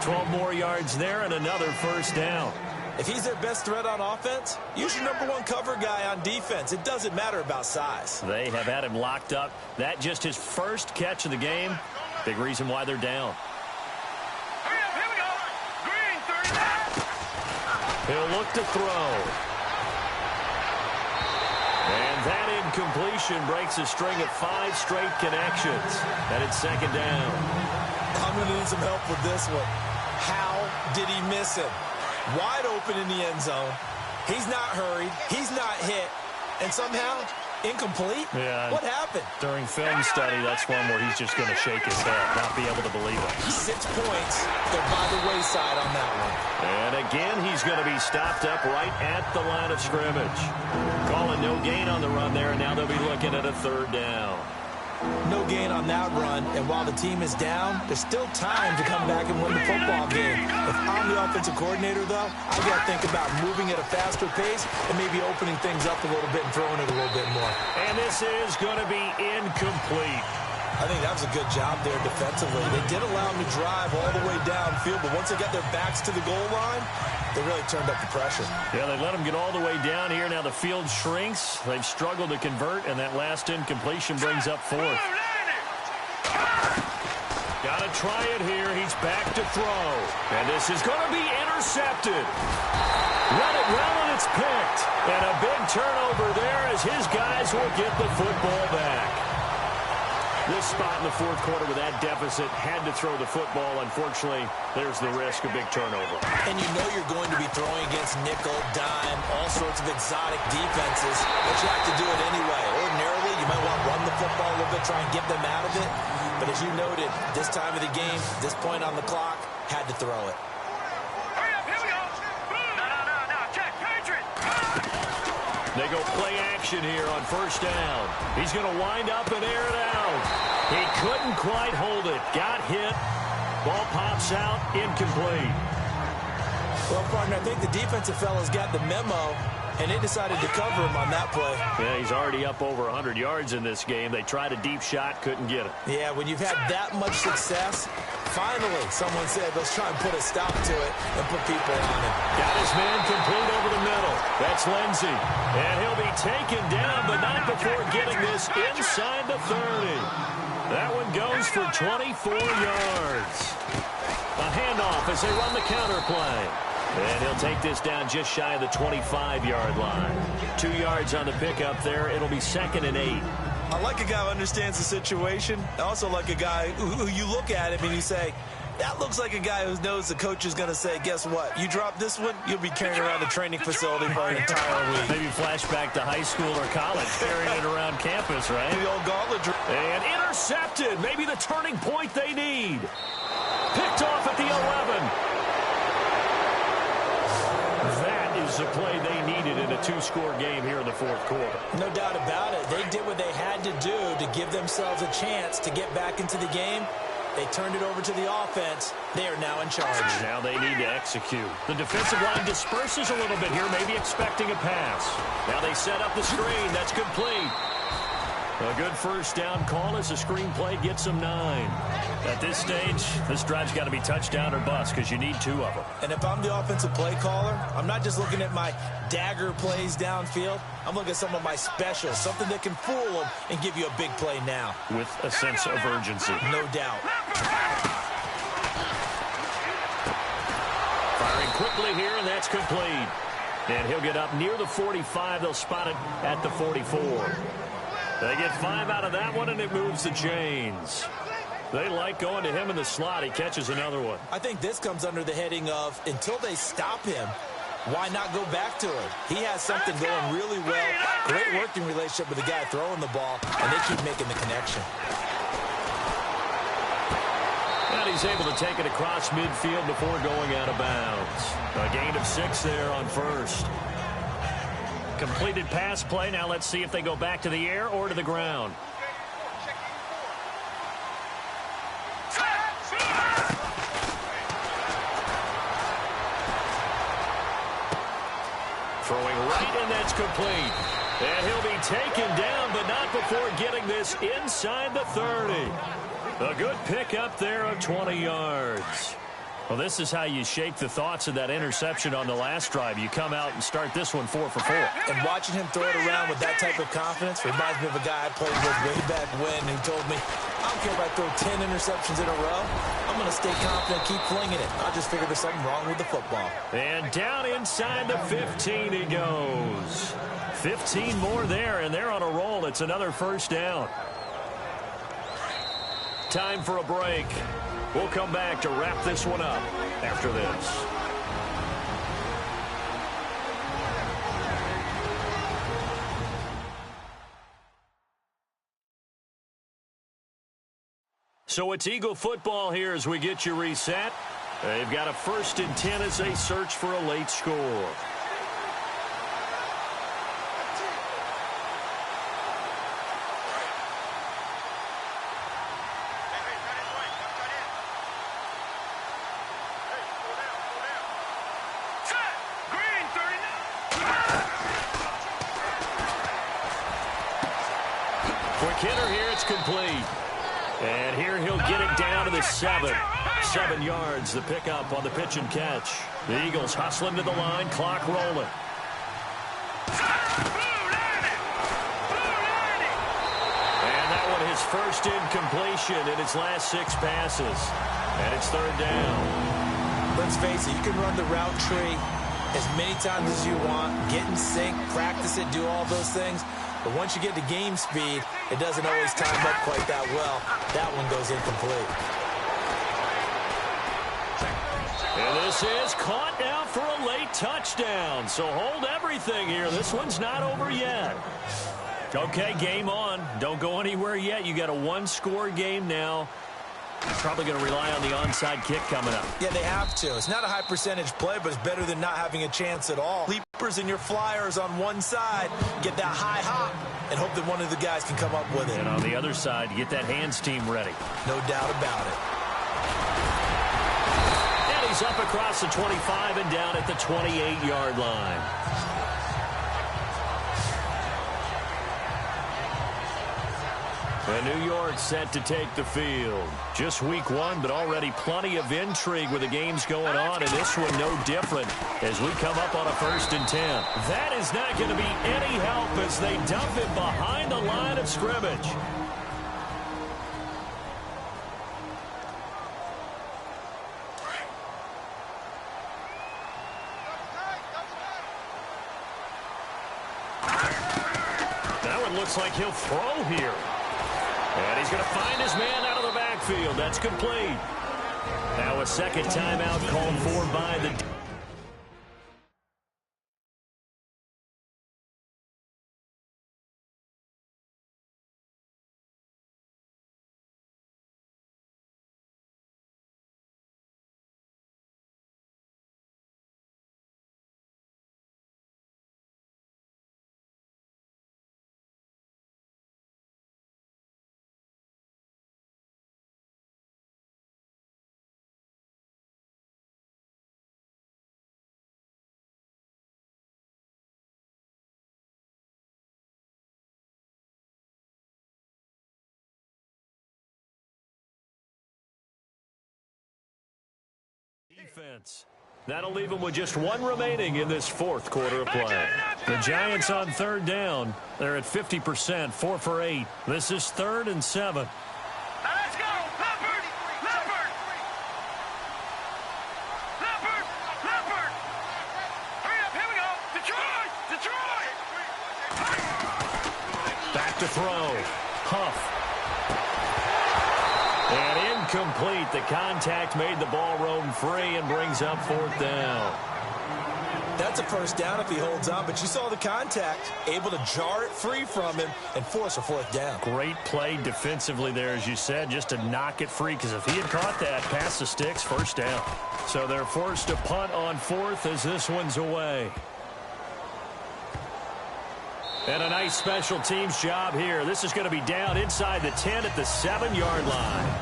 [SPEAKER 3] 12 more yards there and another first down.
[SPEAKER 4] If he's their best threat on offense, use your number 1 cover guy on defense. It doesn't matter about size.
[SPEAKER 3] They have had him locked up. That just his first catch of the game. Big reason why they're down.
[SPEAKER 6] Here we go. Green, 39.
[SPEAKER 3] He'll look to throw. And that incompletion breaks a string of 5 straight connections. And it's second down.
[SPEAKER 4] I'm going to need some help with this one. How did he miss him? Wide open in the end zone. He's not hurried. He's not hit. And somehow, incomplete?
[SPEAKER 3] Yeah.
[SPEAKER 4] What happened?
[SPEAKER 3] During film study, that's one where he's just going to shake his head, not be able to believe it.
[SPEAKER 4] 6 points. They're by the wayside on that one.
[SPEAKER 3] And again, he's going to be stopped up right at the line of scrimmage. Calling no gain on the run there, and now they'll be looking at a third down.
[SPEAKER 4] No gain on that run, and while the team is down, there's still time to come back and win the football game. If I'm the offensive coordinator, though, I've got to think about moving at a faster pace and maybe opening things up a little bit and throwing it a little bit more.
[SPEAKER 3] And this is going to be incomplete.
[SPEAKER 4] I think that was a good job there defensively. They did allow them to drive all the way downfield, but once they got their backs to the goal line, they really turned up the pressure.
[SPEAKER 3] Yeah, they let them get all the way down here. Now the field shrinks. They've struggled to convert, and that last incompletion brings up 4th. Got to try it here. He's back to throw. And this is going to be intercepted. Run it well, and it's picked. And a big turnover there as his guys will get the football back. This spot in the fourth quarter with that deficit, had to throw the football. Unfortunately, there's the risk of big turnover.
[SPEAKER 4] And you know you're going to be throwing against nickel, dime, all sorts of exotic defenses, but you have to do it anyway. Ordinarily, you might want to run the football a little bit, try and get them out of it. But as you noted, this time of the game, this point on the clock, had to throw it.
[SPEAKER 6] Hurry up, here we go. No. Check, Patriot.
[SPEAKER 3] They go play action here on first down. He's going to wind up and air it out. He couldn't quite hold it. Got hit. Ball pops out. Incomplete.
[SPEAKER 4] Well, partner, I think the defensive fellas got the memo, and they decided to cover him on that play.
[SPEAKER 3] Yeah, he's already up over 100 yards in this game. They tried a deep shot, couldn't get it.
[SPEAKER 4] Yeah, when you've had that much success, finally someone said, let's try and put a stop to it and put people on it.
[SPEAKER 3] Got his man complete over the middle. That's Lindsey. And he'll be taken down, but not before getting this inside the 30. That one goes for 24 yards. A handoff as they run the counter play. And he'll take this down just shy of the 25-yard line. 2 yards on the pickup there. It'll be 2nd and 8.
[SPEAKER 4] I like a guy who understands the situation. I also like a guy who you look at him and you say, that looks like a guy who knows the coach is going to say, guess what? You drop this one, you'll be carrying around the training facility for an entire week.
[SPEAKER 3] Maybe flashback to high school or college, carrying it around campus, right?
[SPEAKER 4] The old gauntlet.
[SPEAKER 3] And intercepted. Maybe the turning point they need. Picked off at the 11. That is the play they needed in a 2-score game here in the fourth quarter.
[SPEAKER 4] No doubt about it. They did what they had to do to give themselves a chance to get back into the game. They turned it over to the offense. They are now in charge.
[SPEAKER 3] Now they need to execute. The defensive line disperses a little bit here, maybe expecting a pass. Now they set up the screen. That's complete. A good first down call as the screen play gets them 9. At this stage, this drive's got to be touchdown or bust because you need 2 of them.
[SPEAKER 4] And if I'm the offensive play caller, I'm not just looking at my dagger plays downfield. I'm looking at some of my specials, something that can fool them and give you a big play now.
[SPEAKER 3] With a sense of urgency.
[SPEAKER 4] No doubt.
[SPEAKER 3] Firing quickly here, and that's complete. And he'll get up near the 45. They'll spot it at the 44. They get 5 out of that one, and it moves the chains. They like going to him in the slot. He catches another one.
[SPEAKER 4] I think this comes under the heading of, until they stop him, why not go back to it? He has something going really well. Great working relationship with the guy throwing the ball, and they keep making the connection.
[SPEAKER 3] And he's able to take it across midfield before going out of bounds. A gain of 6 there on first. Completed pass play. Now let's see if they go back to the air or to the ground. Throwing right, and that's complete. And he'll be taken down, but not before getting this inside the 30. A good pickup there of 20 yards. Well, this is how you shake the thoughts of that interception on the last drive. You come out and start this one 4 for 4.
[SPEAKER 4] And watching him throw it around with that type of confidence reminds me of a guy I played with way back when who told me, I don't care if I throw 10 interceptions in a row. I'm going to stay confident, keep flinging it. I just figured there's something wrong with the football.
[SPEAKER 3] And down inside the 15 he goes. 15 more there, and they're on a roll. It's another first down. Time for a break. We'll come back to wrap this one up after this. So it's Eagle football here as we get you reset. They've got a 1st and 10 as they search for a late score. Quick hitter here, it's complete. And here he'll get it down to the 7. 7 yards, the pickup on the pitch and catch. The Eagles hustling to the line, clock rolling. And that one his first incompletion in his last 6 passes. And it's third down.
[SPEAKER 4] Let's face it, you can run the route tree as many times as you want, get in sync, practice it, do all those things. But once you get to game speed, it doesn't always time up quite that well. That one goes incomplete.
[SPEAKER 3] And this is caught now for a late touchdown. So hold everything here. This one's not over yet. Okay, game on. Don't go anywhere yet. You got a one-score game now. Probably going to rely on the onside kick coming up.
[SPEAKER 4] Yeah, they have to. It's not a high percentage play, but it's better than not having a chance at all. Leapers and your flyers on one side, get that high hop, and hope that one of the guys can come up with it.
[SPEAKER 3] And on the other side, you get that hands team ready.
[SPEAKER 4] No doubt about it.
[SPEAKER 3] And he's up across the 25 and down at the 28-yard line. And New York set to take the field. Just week 1, but already plenty of intrigue with the games going on, and this one no different as we come up on a 1st and 10. That is not going to be any help as they dump it behind the line of scrimmage. That one looks like he'll throw here. And he's going to find his man out of the backfield. That's complete. Now a second timeout called for by the... defense. That'll leave them with just 1 remaining in this 4th quarter of play. The Giants on 3rd down. They're at 50%, 4 for 8. This is 3rd and 7.
[SPEAKER 6] Let's go! Leopard! Leopard! Leopard! Leopard! Hurry up, here we go! Detroit! Detroit!
[SPEAKER 3] Back to throw. Huff. And incomplete. The contact made the ball roam free and brings up 4th down.
[SPEAKER 4] That's a first down if he holds on, but you saw the contact, able to jar it free from him and force a 4th down.
[SPEAKER 3] Great play defensively there, as you said, just to knock it free, because if he had caught that, past the sticks, 1st down. So they're forced to punt on 4th as this one's away. And a nice special teams job here. This is going to be down inside the 10 at the 7-yard line.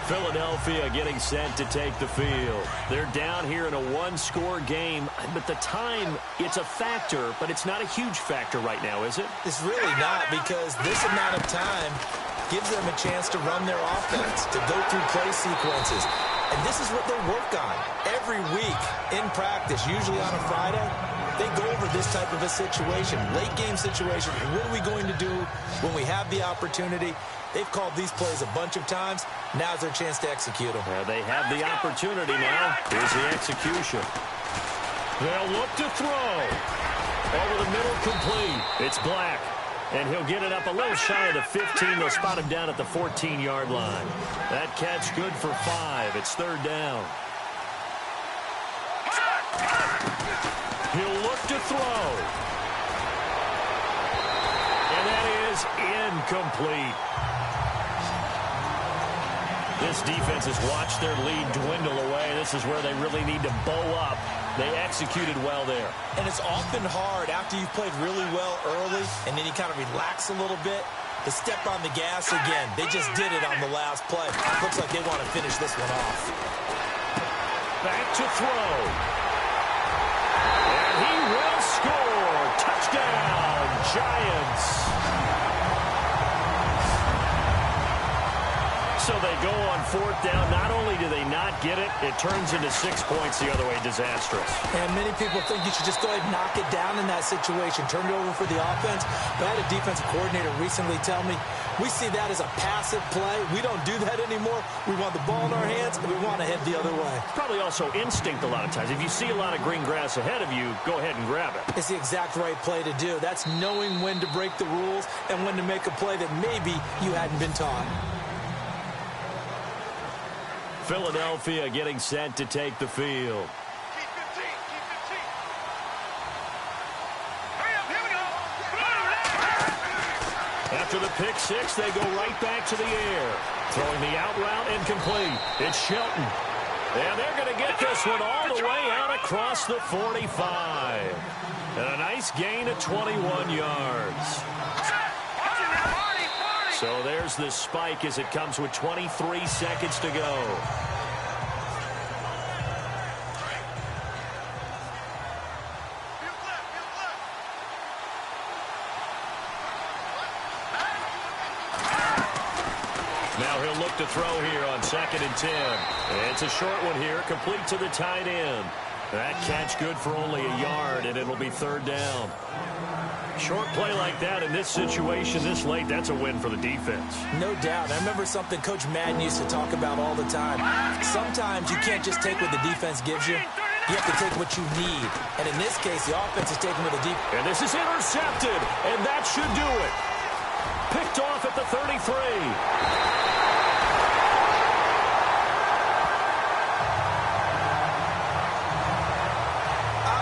[SPEAKER 3] Philadelphia getting set to take the field. They're down here in a 1-score game, but the time, it's a factor, but it's not a huge factor right now, is it?
[SPEAKER 4] It's really not, because this amount of time gives them a chance to run their offense, to go through play sequences. And this is what they work on every week in practice, usually on a Friday. They go over this type of a situation, late game situation. What are we going to do when we have the opportunity? They've called these plays a bunch of times. Now's their chance to execute them.
[SPEAKER 3] They have the opportunity now. Here's the execution. They'll look to throw. Over the middle, complete. It's Black. And he'll get it up a little shy of the 15. They'll spot him down at the 14-yard line. That catch good for 5. It's 3rd down. He'll look to throw. And that is incomplete. This defense has watched their lead dwindle away. This is where they really need to bow up. They executed well there.
[SPEAKER 4] And it's often hard after you've played really well early and then you kind of relax a little bit to step on the gas again. They just did it on the last play. Looks like they want to finish this one off.
[SPEAKER 3] Back to throw. And he will score. Touchdown, Giants. So they go on fourth down. Not only do they not get it, it turns into 6 points the other way. Disastrous.
[SPEAKER 4] And many people think you should just go ahead and knock it down in that situation. Turn it over for the offense. But I had a defensive coordinator recently tell me, we see that as a passive play. We don't do that anymore. We want the ball in our hands, and we want to head the other way.
[SPEAKER 3] Probably also instinct a lot of times. If you see a lot of green grass ahead of you, go ahead and grab it.
[SPEAKER 4] It's the exact right play to do. That's knowing when to break the rules and when to make a play that maybe you hadn't been taught.
[SPEAKER 3] Philadelphia getting set to take the field. After the pick six, they go right back to the air. Throwing the out route incomplete. It's Shelton. And they're going to get this one all the way out across the 45. And a nice gain of 21 yards. So there's the spike as it comes with 23 seconds to go. Now he'll look to throw here on 2nd and 10. It's a short one here, complete to the tight end. That catch good for only a yard, and it'll be 3rd down. Short play like that in this situation this late, that's a win for the defense.
[SPEAKER 4] No doubt. I remember something Coach Madden used to talk about all the time. Sometimes you can't just take what the defense gives you. You have to take what you need. And in this case, the offense is taking what the defense.
[SPEAKER 3] And this is intercepted, and that should do it. Picked off at the 33.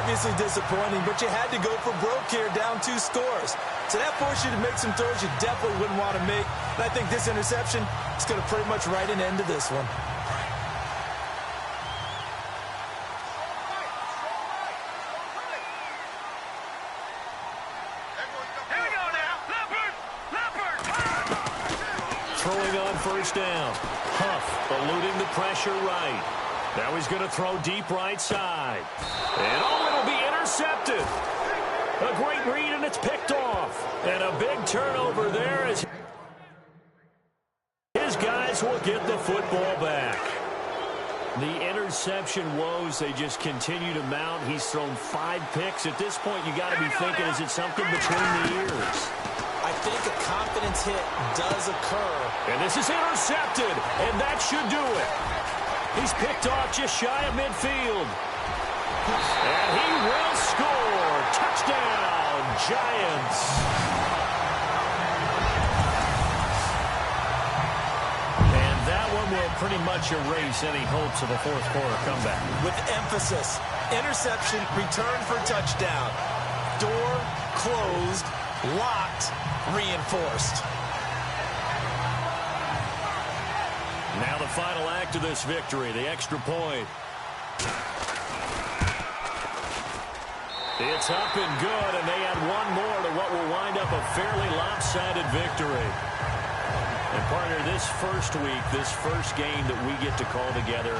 [SPEAKER 4] Obviously disappointing, but you had to go for broke here, down 2 scores. So that forced you to make some throws you definitely wouldn't want to make. And I think this interception is going to pretty much write an end to this one.
[SPEAKER 6] Here we go now. Leopard!
[SPEAKER 3] Throwing on 1st down. Huff eluding the pressure right. Now he's going to throw deep right side. And it'll be intercepted. A great read, and it's picked off. And a big turnover there as his guys will get the football back. The interception woes, they just continue to mount. He's thrown 5 picks. At this point, you got to be thinking, is it something between the ears?
[SPEAKER 4] I think a confidence hit does occur.
[SPEAKER 3] And this is intercepted, and that should do it. He's picked off just shy of midfield. And he will score. Touchdown, Giants. And that one will pretty much erase any hopes of a 4th quarter comeback.
[SPEAKER 4] With emphasis, interception, return for touchdown. Door closed, locked, reinforced.
[SPEAKER 3] Now the final act of this victory, the extra point. It's up and good, and they add one more to what will wind up a fairly lopsided victory. And partner, this first week, this first game that we get to call together,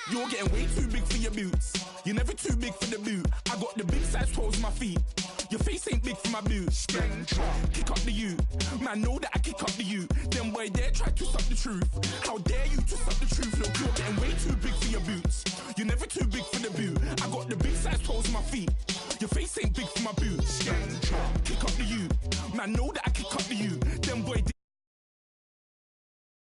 [SPEAKER 7] You're getting way too big for your boots. You're never too big for the boot. I got the big size toes on my feet. Your face ain't big for my boots. Kick up the you. Man, know that I kick up the you. Then boy dare try to stop the truth. How dare you to stop the truth? Look, you're getting way too big for your boots. You're never too big for the boot. I got the big size toes on my feet. Your face ain't big for my boots. Kick up the you. Man, know that